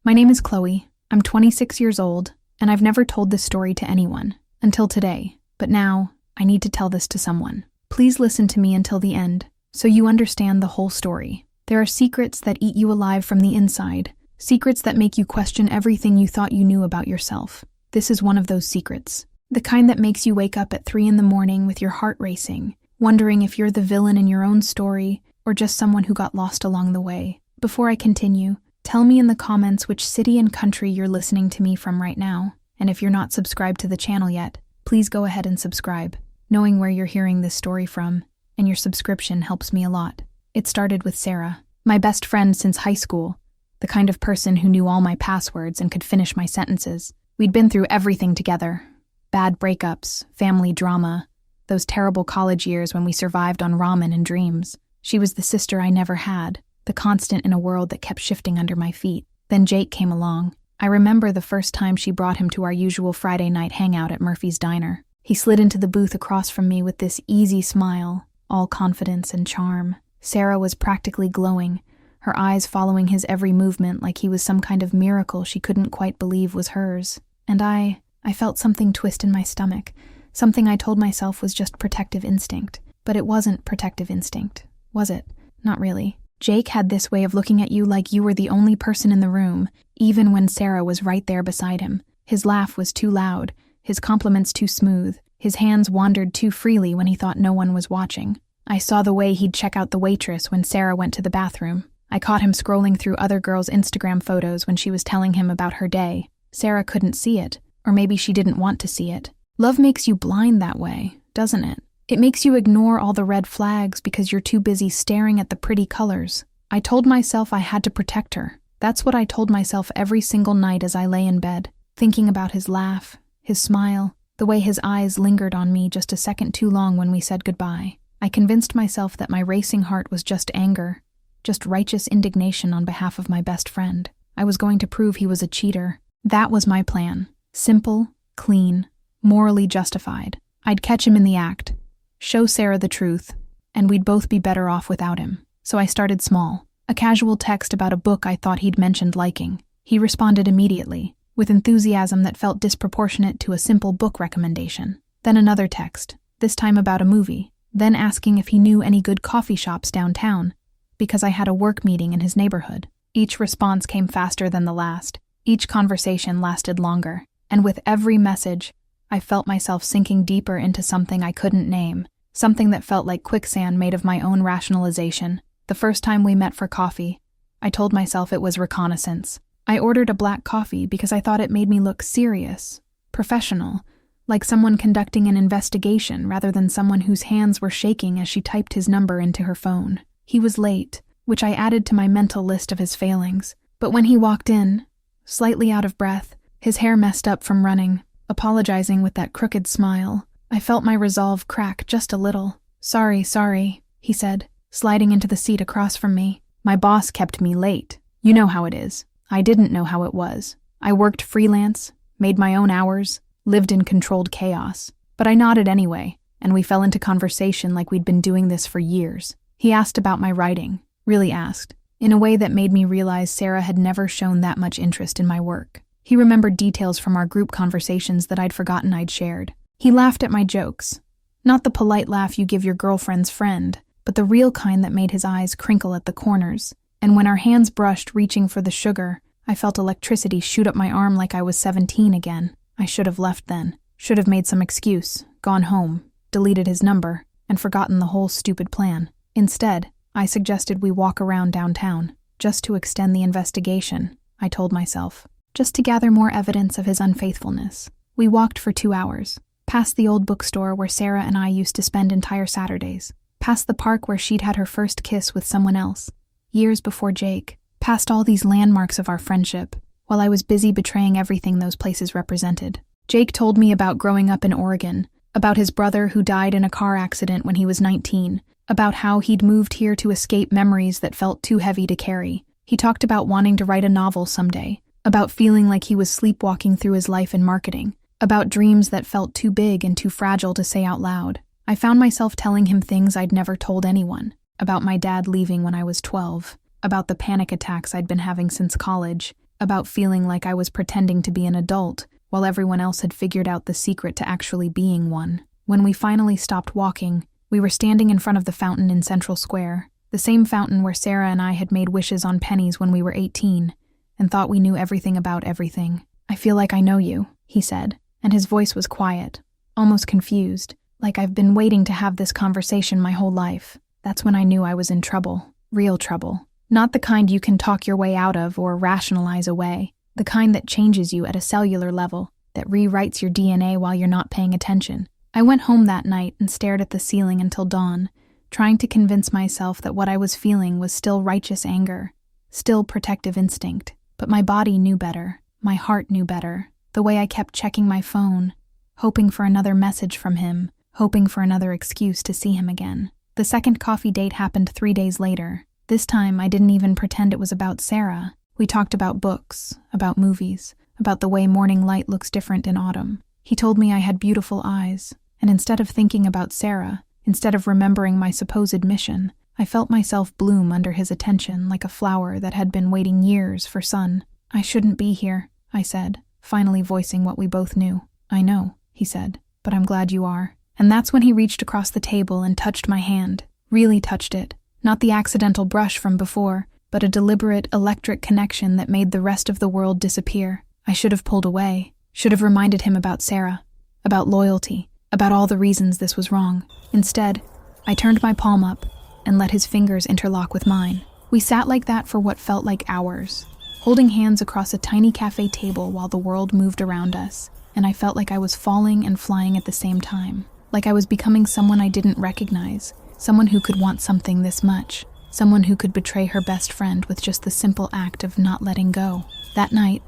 My name is Chloe. I'm 26 years old, and I've never told this story to anyone, until today. But now, I need to tell this to someone. Please listen to me until the end, so you understand the whole story. There are secrets that eat you alive from the inside, secrets that make you question everything you thought you knew about yourself. This is one of those secrets. The kind that makes you wake up at 3 a.m. with your heart racing, wondering if you're the villain in your own story, or just someone who got lost along the way. Before I continue, tell me in the comments which city and country you're listening to me from right now, and if you're not subscribed to the channel yet, please go ahead and subscribe. Knowing where you're hearing this story from, and your subscription helps me a lot. It started with Sarah, my best friend since high school, the kind of person who knew all my passwords and could finish my sentences. We'd been through everything together. Bad breakups, family drama, those terrible college years when we survived on ramen and dreams. She was the sister I never had, the constant in a world that kept shifting under my feet. Then Jake came along. I remember the first time she brought him to our usual Friday night hangout at Murphy's Diner. He slid into the booth across from me with this easy smile, all confidence and charm. Sarah was practically glowing, her eyes following his every movement like he was some kind of miracle she couldn't quite believe was hers. And I felt something twist in my stomach, something I told myself was just protective instinct. But it wasn't protective instinct, was it? Not really. Jake had this way of looking at you like you were the only person in the room, even when Sarah was right there beside him. His laugh was too loud, his compliments too smooth, his hands wandered too freely when he thought no one was watching. I saw the way he'd check out the waitress when Sarah went to the bathroom. I caught him scrolling through other girls' Instagram photos when she was telling him about her day. Sarah couldn't see it, or maybe she didn't want to see it. Love makes you blind that way, doesn't it? It makes you ignore all the red flags because you're too busy staring at the pretty colors. I told myself I had to protect her. That's what I told myself every single night as I lay in bed, thinking about his laugh, his smile, the way his eyes lingered on me just a second too long when we said goodbye. I convinced myself that my racing heart was just anger, just righteous indignation on behalf of my best friend. I was going to prove he was a cheater. That was my plan. Simple, clean, morally justified. I'd catch him in the act, show Sarah the truth, and we'd both be better off without him. So I started small. A casual text about a book I thought he'd mentioned liking. He responded immediately, with enthusiasm that felt disproportionate to a simple book recommendation. Then another text, this time about a movie, then asking if he knew any good coffee shops downtown, because I had a work meeting in his neighborhood. Each response came faster than the last. Each conversation lasted longer, and with every message, I felt myself sinking deeper into something I couldn't name, something that felt like quicksand made of my own rationalization. The first time we met for coffee, I told myself it was reconnaissance. I ordered a black coffee because I thought it made me look serious, professional, like someone conducting an investigation rather than someone whose hands were shaking as she typed his number into her phone. He was late, which I added to my mental list of his failings. But when he walked in, slightly out of breath, his hair messed up from running, apologizing with that crooked smile, I felt my resolve crack just a little. Sorry, he said, sliding into the seat across from me. My boss kept me late. You know how it is. I didn't know how it was. I worked freelance, made my own hours, lived in controlled chaos. But I nodded anyway, and we fell into conversation like we'd been doing this for years. He asked about my writing, really asked, in a way that made me realize Sarah had never shown that much interest in my work. He remembered details from our group conversations that I'd forgotten I'd shared. He laughed at my jokes. Not the polite laugh you give your girlfriend's friend, but the real kind that made his eyes crinkle at the corners. And when our hands brushed reaching for the sugar, I felt electricity shoot up my arm like I was 17 again. I should have left then. Should have made some excuse, gone home, deleted his number, and forgotten the whole stupid plan. Instead, I suggested we walk around downtown, just to extend the investigation, I told myself, just to gather more evidence of his unfaithfulness. We walked for 2 hours, past the old bookstore where Sarah and I used to spend entire Saturdays, past the park where she'd had her first kiss with someone else, years before Jake, past all these landmarks of our friendship, while I was busy betraying everything those places represented. Jake told me about growing up in Oregon, about his brother who died in a car accident when he was 19, about how he'd moved here to escape memories that felt too heavy to carry. He talked about wanting to write a novel someday, about feeling like he was sleepwalking through his life in marketing, about dreams that felt too big and too fragile to say out loud. I found myself telling him things I'd never told anyone, about my dad leaving when I was 12, about the panic attacks I'd been having since college, about feeling like I was pretending to be an adult while everyone else had figured out the secret to actually being one. When we finally stopped walking, we were standing in front of the fountain in Central Square, the same fountain where Sarah and I had made wishes on pennies when we were 18 and thought we knew everything about everything. "I feel like I know you," he said, and his voice was quiet, almost confused, like I've been waiting to have this conversation my whole life. That's when I knew I was in trouble, real trouble. Not the kind you can talk your way out of or rationalize away, the kind that changes you at a cellular level, that rewrites your DNA while you're not paying attention. I went home that night and stared at the ceiling until dawn, trying to convince myself that what I was feeling was still righteous anger, still protective instinct. But my body knew better, my heart knew better, the way I kept checking my phone, hoping for another message from him, hoping for another excuse to see him again. The second coffee date happened 3 days later. This time, I didn't even pretend it was about Sarah. We talked about books, about movies, about the way morning light looks different in autumn. He told me I had beautiful eyes, and instead of thinking about Sarah, instead of remembering my supposed mission, I felt myself bloom under his attention like a flower that had been waiting years for sun. "I shouldn't be here," I said, finally voicing what we both knew. "I know," he said, "but I'm glad you are." And that's when he reached across the table and touched my hand, really touched it. Not the accidental brush from before, but a deliberate electric connection that made the rest of the world disappear. I should have pulled away, should have reminded him about Sarah, about loyalty, about all the reasons this was wrong. Instead, I turned my palm up and let his fingers interlock with mine. We sat like that for what felt like hours, holding hands across a tiny cafe table while the world moved around us, and I felt like I was falling and flying at the same time, like I was becoming someone I didn't recognize, someone who could want something this much, someone who could betray her best friend with just the simple act of not letting go. That night,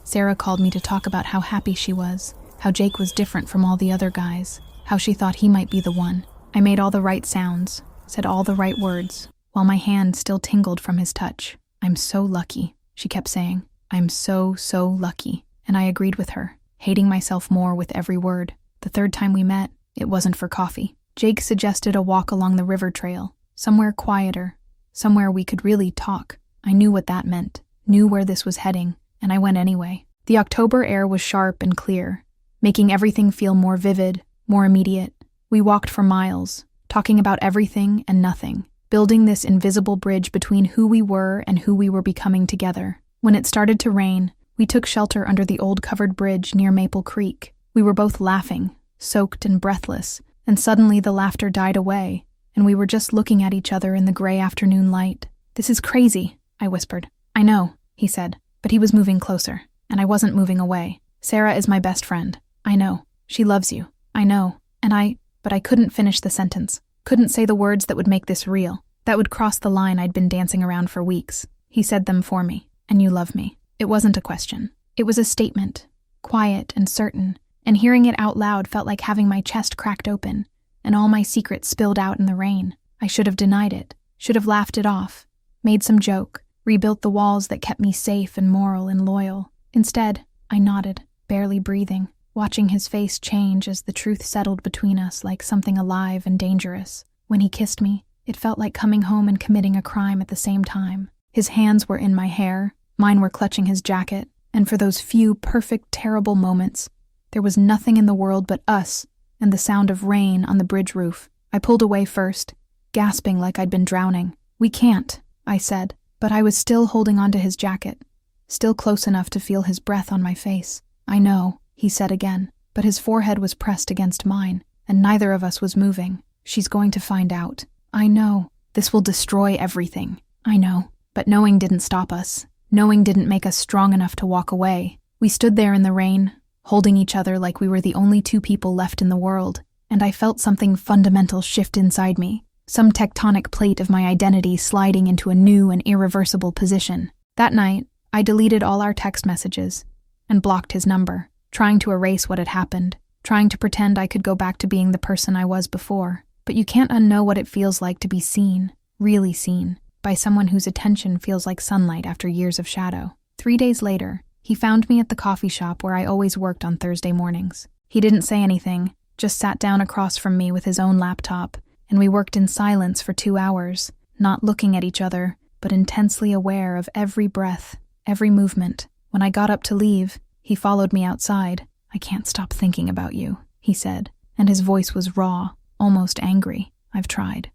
Sarah called me to talk about how happy she was, how Jake was different from all the other guys, how she thought he might be the one. I made all the right sounds, said all the right words, while my hand still tingled from his touch. "I'm so lucky," she kept saying. "I'm so lucky." And I agreed with her, hating myself more with every word. The third time we met, it wasn't for coffee. Jake suggested a walk along the river trail, somewhere quieter, somewhere we could really talk. I knew what that meant, knew where this was heading, and I went anyway. The October air was sharp and clear, making everything feel more vivid, more immediate. We walked for miles, talking about everything and nothing, building this invisible bridge between who we were and who we were becoming together. When it started to rain, we took shelter under the old covered bridge near Maple Creek. We were both laughing, soaked and breathless, and suddenly the laughter died away, and we were just looking at each other in the gray afternoon light. "This is crazy," I whispered. "I know," he said, but he was moving closer, and I wasn't moving away. "Sarah is my best friend. I know. She loves you. I know. But I couldn't finish the sentence. Couldn't say the words that would make this real, that would cross the line I'd been dancing around for weeks. He said them for me. "And you love me." It wasn't a question. It was a statement, quiet and certain, and hearing it out loud felt like having my chest cracked open, and all my secrets spilled out in the rain. I should have denied it, should have laughed it off, made some joke, rebuilt the walls that kept me safe and moral and loyal. Instead, I nodded, barely breathing, watching his face change as the truth settled between us like something alive and dangerous. When he kissed me, it felt like coming home and committing a crime at the same time. His hands were in my hair, mine were clutching his jacket, and for those few perfect, terrible moments, there was nothing in the world but us and the sound of rain on the bridge roof. I pulled away first, gasping like I'd been drowning. "We can't," I said, but I was still holding onto his jacket, still close enough to feel his breath on my face. "I know," he said again, but his forehead was pressed against mine, and neither of us was moving. "She's going to find out. I know. This will destroy everything. I know." But knowing didn't stop us. Knowing didn't make us strong enough to walk away. We stood there in the rain, holding each other like we were the only two people left in the world, and I felt something fundamental shift inside me, some tectonic plate of my identity sliding into a new and irreversible position. That night, I deleted all our text messages and blocked his number, trying to erase what had happened, trying to pretend I could go back to being the person I was before. But you can't unknow what it feels like to be seen, really seen, by someone whose attention feels like sunlight after years of shadow. 3 days later, he found me at the coffee shop where I always worked on Thursday mornings. He didn't say anything, just sat down across from me with his own laptop, and we worked in silence for 2 hours, not looking at each other, but intensely aware of every breath, every movement, When I got up to leave, he followed me outside. "I can't stop thinking about you," he said, and his voice was raw, almost angry. I've tried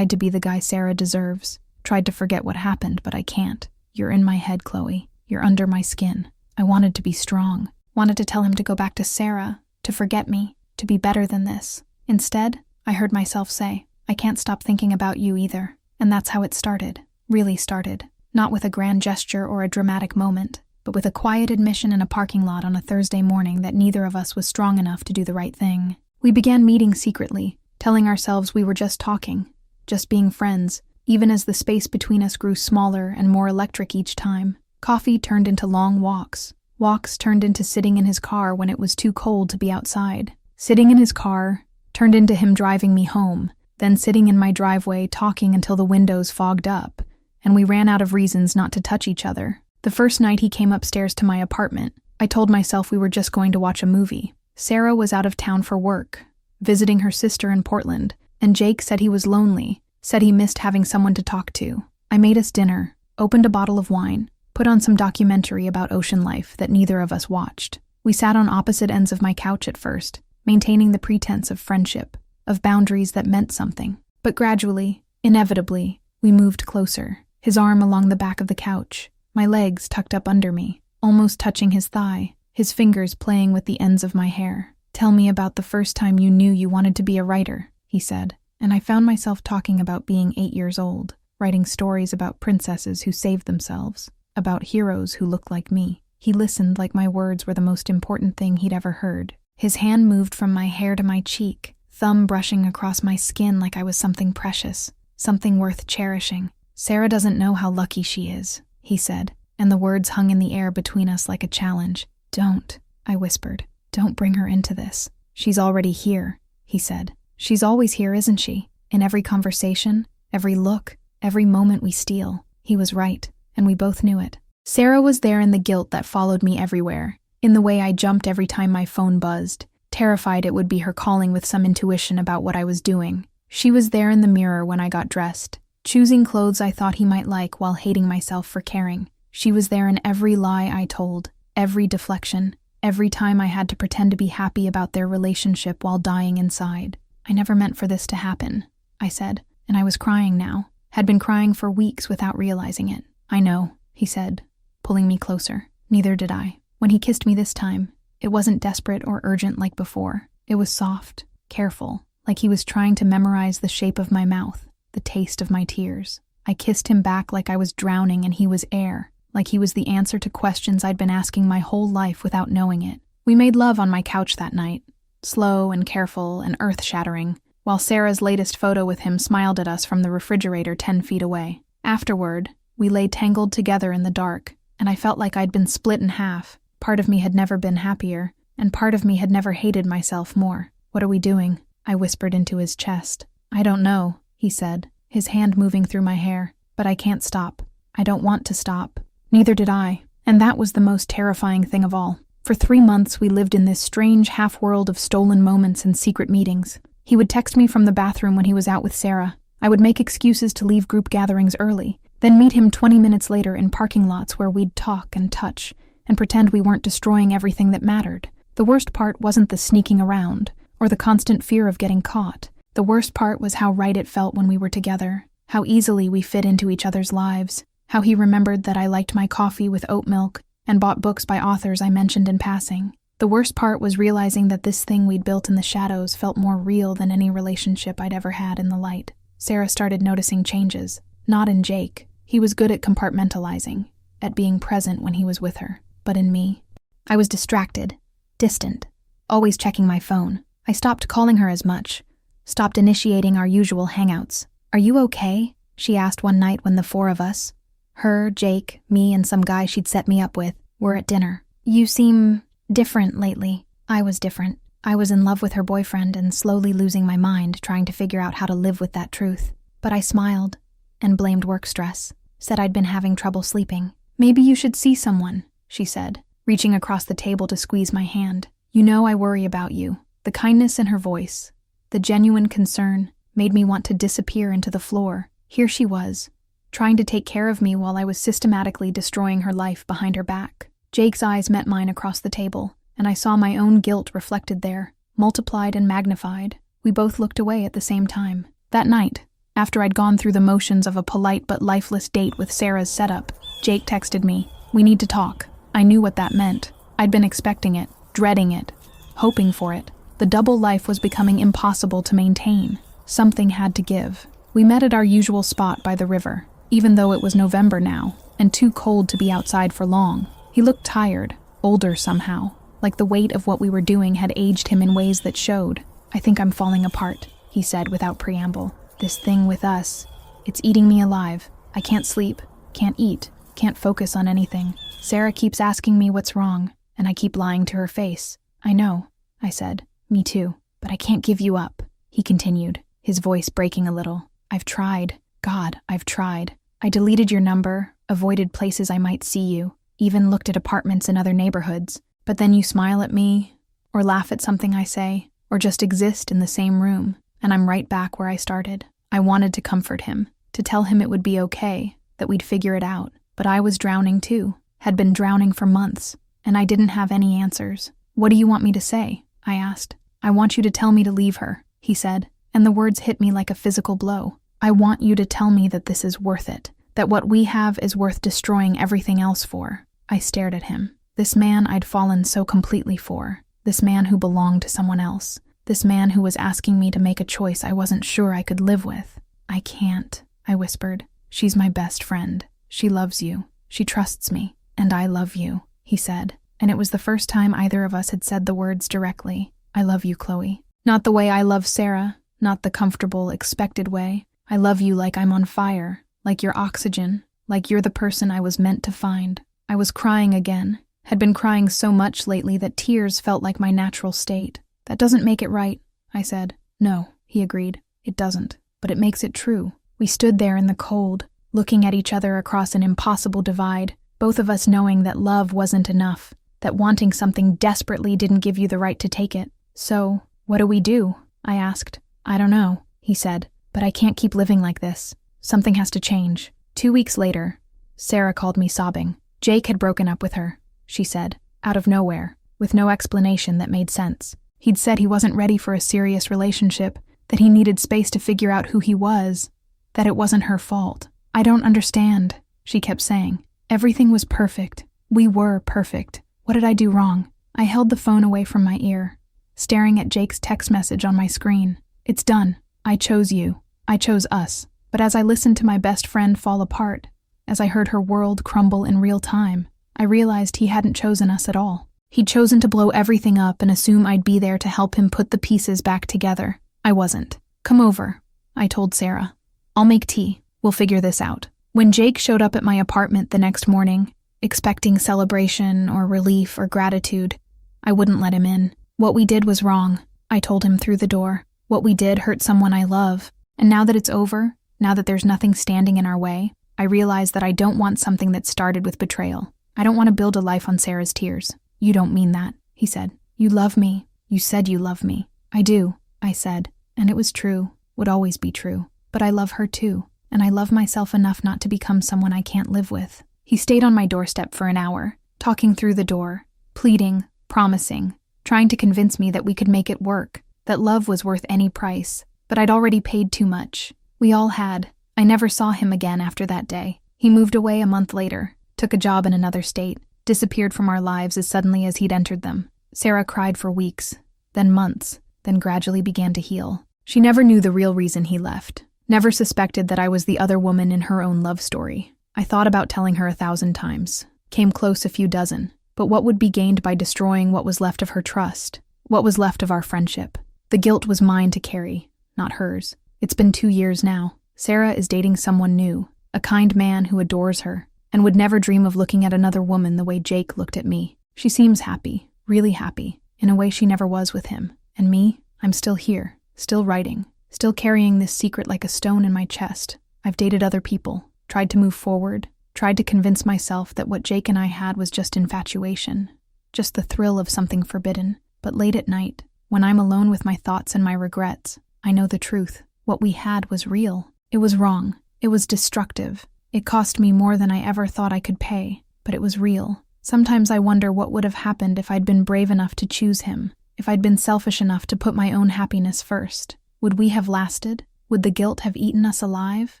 to be the guy Sarah deserves. Tried to forget what happened, but I can't. You're in my head, Chloe. You're under my skin. I wanted to be strong. Wanted to tell him to go back to Sarah, to forget me, to be better than this. Instead, I heard myself say, I can't stop thinking about you either. And that's how it started. Really started. Not with a grand gesture or a dramatic moment, but with a quiet admission in a parking lot on a Thursday morning that neither of us was strong enough to do the right thing. We began meeting secretly, telling ourselves we were just talking, just being friends, even as the space between us grew smaller and more electric each time. Coffee turned into long walks. Walks turned into sitting in his car when it was too cold to be outside. Sitting in his car turned into him driving me home, then sitting in my driveway talking until the windows fogged up, and we ran out of reasons not to touch each other. The first night he came upstairs to my apartment, I told myself we were just going to watch a movie. Sarah was out of town for work, visiting her sister in Portland, and Jake said he was lonely, said he missed having someone to talk to. I made us dinner, opened a bottle of wine, put on some documentary about ocean life that neither of us watched. We sat on opposite ends of my couch at first, maintaining the pretense of friendship, of boundaries that meant something. But gradually, inevitably, we moved closer, his arm along the back of the couch, my legs tucked up under me, almost touching his thigh, his fingers playing with the ends of my hair. "Tell me about the first time you knew you wanted to be a writer," he said, and I found myself talking about being 8 years old, writing stories about princesses who saved themselves, about heroes who looked like me. He listened like my words were the most important thing he'd ever heard. His hand moved from my hair to my cheek, thumb brushing across my skin like I was something precious, something worth cherishing. "Sarah doesn't know how lucky she is," he said, and the words hung in the air between us like a challenge. "Don't," I whispered. "Don't bring her into this. She's already here," he said. "She's always here, isn't she? In every conversation, every look, every moment we steal." He was right, and we both knew it. Sarah was there in the guilt that followed me everywhere, in the way I jumped every time my phone buzzed, terrified it would be her calling with some intuition about what I was doing. She was there in the mirror when I got dressed, choosing clothes I thought he might like while hating myself for caring. She was there in every lie I told, every deflection, every time I had to pretend to be happy about their relationship while dying inside. "I never meant for this to happen," I said, and I was crying now, had been crying for weeks without realizing it. "I know," he said, pulling me closer. Neither did I. When he kissed me this time, it wasn't desperate or urgent like before. It was soft, careful, like he was trying to memorize the shape of my mouth, the taste of my tears. I kissed him back like I was drowning and he was air, like he was the answer to questions I'd been asking my whole life without knowing it. We made love on my couch that night, slow and careful and earth-shattering, while Sarah's latest photo with him smiled at us from the refrigerator 10 feet away. Afterward, we lay tangled together in the dark, and I felt like I'd been split in half. Part of me had never been happier, and part of me had never hated myself more. "What are we doing?" I whispered into his chest. "I don't know," he said, his hand moving through my hair. "But I can't stop. I don't want to stop." Neither did I, and that was the most terrifying thing of all. For 3 months we lived in this strange half-world of stolen moments and secret meetings. He would text me from the bathroom when he was out with Sarah. I would make excuses to leave group gatherings early, then meet him 20 minutes later in parking lots where we'd talk and touch, and pretend we weren't destroying everything that mattered. The worst part wasn't the sneaking around, or the constant fear of getting caught. The worst part was how right it felt when we were together, how easily we fit into each other's lives, how he remembered that I liked my coffee with oat milk and bought books by authors I mentioned in passing. The worst part was realizing that this thing we'd built in the shadows felt more real than any relationship I'd ever had in the light. Sarah started noticing changes, not in Jake. He was good at compartmentalizing, at being present when he was with her. But in me, I was distracted, distant, always checking my phone. I stopped calling her as much, stopped initiating our usual hangouts. "Are you okay?" she asked one night when the 4 of us, her, Jake, me, and some guy she'd set me up with, were at dinner. "You seem different lately." I was different. I was in love with her boyfriend and slowly losing my mind trying to figure out how to live with that truth. But I smiled and blamed work stress, said I'd been having trouble sleeping. "Maybe you should see someone," she said, reaching across the table to squeeze my hand. "You know I worry about you." The kindness in her voice, the genuine concern, made me want to disappear into the floor. Here she was, trying to take care of me while I was systematically destroying her life behind her back. Jake's eyes met mine across the table, and I saw my own guilt reflected there, multiplied and magnified. We both looked away at the same time. That night, after I'd gone through the motions of a polite but lifeless date with Sarah's setup, Jake texted me, "We need to talk." I knew what that meant. I'd been expecting it, dreading it, hoping for it. The double life was becoming impossible to maintain. Something had to give. We met at our usual spot by the river, even though it was November now, and too cold to be outside for long. He looked tired, older somehow, like the weight of what we were doing had aged him in ways that showed. "I think I'm falling apart," he said without preamble. "This thing with us, it's eating me alive. I can't sleep, can't eat, can't focus on anything. Sarah keeps asking me what's wrong, and I keep lying to her face." "I know," I said. "Me too. But I can't give you up," he continued, his voice breaking a little. "I've tried. God, I've tried. I deleted your number, avoided places I might see you, even looked at apartments in other neighborhoods. But then you smile at me, or laugh at something I say, or just exist in the same room, and I'm right back where I started." I wanted to comfort him, to tell him it would be okay, that we'd figure it out. But I was drowning too, had been drowning for months, and I didn't have any answers. "What do you want me to say?" I asked. "I want you to tell me to leave her," he said, and the words hit me like a physical blow. "I want you to tell me that this is worth it, that what we have is worth destroying everything else for." I stared at him. This man I'd fallen so completely for, this man who belonged to someone else, this man who was asking me to make a choice I wasn't sure I could live with. "I can't," I whispered. "She's my best friend. She loves you. She trusts me. And I love you," he said. And it was the first time either of us had said the words directly. "I love you, Chloe. Not the way I love Sarah, not the comfortable, expected way. I love you like I'm on fire, like you're oxygen, like you're the person I was meant to find." I was crying again, had been crying so much lately that tears felt like my natural state. "That doesn't make it right," I said. "No," he agreed. "It doesn't, but it makes it true." We stood there in the cold, looking at each other across an impossible divide, both of us knowing that love wasn't enough, that wanting something desperately didn't give you the right to take it. "So, what do we do?" I asked. "I don't know," he said, "but I can't keep living like this. Something has to change." 2 weeks later, Sarah called me sobbing. Jake had broken up with her, she said, out of nowhere, with no explanation that made sense. He'd said he wasn't ready for a serious relationship, that he needed space to figure out who he was, that it wasn't her fault. "I don't understand," she kept saying. "Everything was perfect. We were perfect. What did I do wrong?" I held the phone away from my ear, staring at Jake's text message on my screen. "It's done. I chose you. I chose us." But as I listened to my best friend fall apart, as I heard her world crumble in real time, I realized he hadn't chosen us at all. He'd chosen to blow everything up and assume I'd be there to help him put the pieces back together. I wasn't. "Come over," I told Sarah. "I'll make tea. We'll figure this out." When Jake showed up at my apartment the next morning, expecting celebration or relief or gratitude, I wouldn't let him in. "What we did was wrong," I told him through the door. "What we did hurt someone I love. And now that it's over, now that there's nothing standing in our way, I realize that I don't want something that started with betrayal. I don't want to build a life on Sarah's tears." "You don't mean that," he said. "You love me. You said you love me." "I do," I said, and it was true, would always be true. "But I love her too, and I love myself enough not to become someone I can't live with." He stayed on my doorstep for an hour, talking through the door, pleading, promising, trying to convince me that we could make it work, that love was worth any price. But I'd already paid too much. We all had. I never saw him again after that day. He moved away a month later, took a job in another state, disappeared from our lives as suddenly as he'd entered them. Sarah cried for weeks, then months, then gradually began to heal. She never knew the real reason he left, never suspected that I was the other woman in her own love story. I thought about telling her 1,000 times, came close a few dozen, but what would be gained by destroying what was left of her trust, what was left of our friendship? The guilt was mine to carry, not hers. It's been 2 years now. Sarah is dating someone new, a kind man who adores her, and would never dream of looking at another woman the way Jake looked at me. She seems happy, really happy, in a way she never was with him. And me, I'm still here, still writing, still carrying this secret like a stone in my chest. I've dated other people, tried to move forward, tried to convince myself that what Jake and I had was just infatuation, just the thrill of something forbidden. But late at night, when I'm alone with my thoughts and my regrets, I know the truth. What we had was real. It was wrong. It was destructive. It cost me more than I ever thought I could pay, but it was real. Sometimes I wonder what would have happened if I'd been brave enough to choose him, if I'd been selfish enough to put my own happiness first. Would we have lasted? Would the guilt have eaten us alive?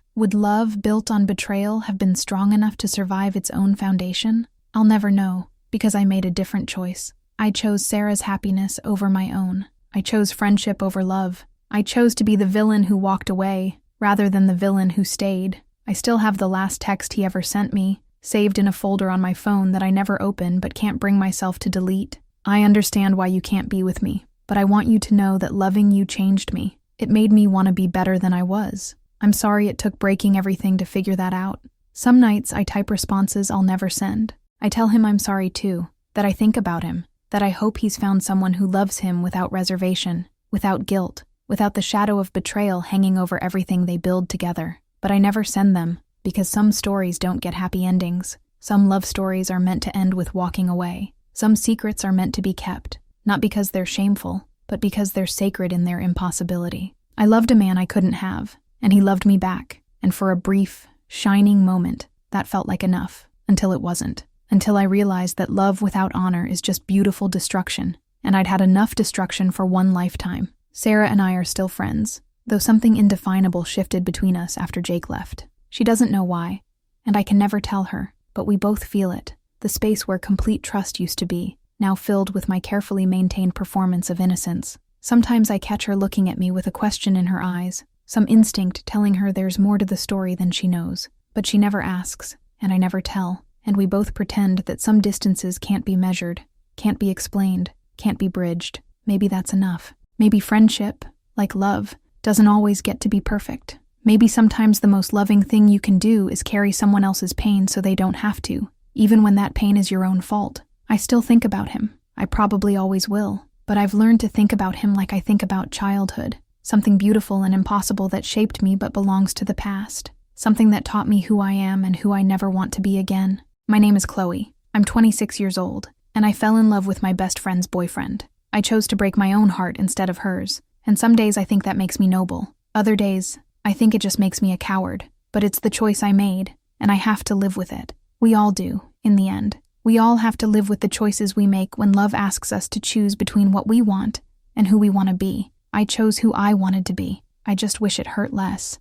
Would love built on betrayal have been strong enough to survive its own foundation? I'll never know, because I made a different choice. I chose Sarah's happiness over my own. I chose friendship over love. I chose to be the villain who walked away, rather than the villain who stayed. I still have the last text he ever sent me, saved in a folder on my phone that I never open but can't bring myself to delete. I understand why you can't be with me, but I want you to know that loving you changed me. It made me want to be better than I was. I'm sorry it took breaking everything to figure that out. Some nights I type responses I'll never send. I tell him I'm sorry too, that I think about him, that I hope he's found someone who loves him without reservation, without guilt, without the shadow of betrayal hanging over everything they build together. But I never send them, because some stories don't get happy endings. Some love stories are meant to end with walking away. Some secrets are meant to be kept, not because they're shameful, but because they're sacred in their impossibility. I loved a man I couldn't have, and he loved me back, and for a brief, shining moment, that felt like enough, until it wasn't. Until I realized that love without honor is just beautiful destruction, and I'd had enough destruction for one lifetime. Sarah and I are still friends, though something indefinable shifted between us after Jake left. She doesn't know why, and I can never tell her, but we both feel it. The space where complete trust used to be, now filled with my carefully maintained performance of innocence. Sometimes I catch her looking at me with a question in her eyes, some instinct telling her there's more to the story than she knows. But she never asks, and I never tell, and we both pretend that some distances can't be measured, can't be explained, can't be bridged. Maybe that's enough. Maybe friendship, like love, doesn't always get to be perfect. Maybe sometimes the most loving thing you can do is carry someone else's pain so they don't have to, even when that pain is your own fault. I still think about him. I probably always will. But I've learned to think about him like I think about childhood, something beautiful and impossible that shaped me but belongs to the past, something that taught me who I am and who I never want to be again. My name is Chloe. I'm 26 years old, and I fell in love with my best friend's boyfriend. I chose to break my own heart instead of hers, and some days I think that makes me noble. Other days, I think it just makes me a coward. But it's the choice I made, and I have to live with it. We all do, in the end. We all have to live with the choices we make when love asks us to choose between what we want and who we want to be. I chose who I wanted to be. I just wish it hurt less.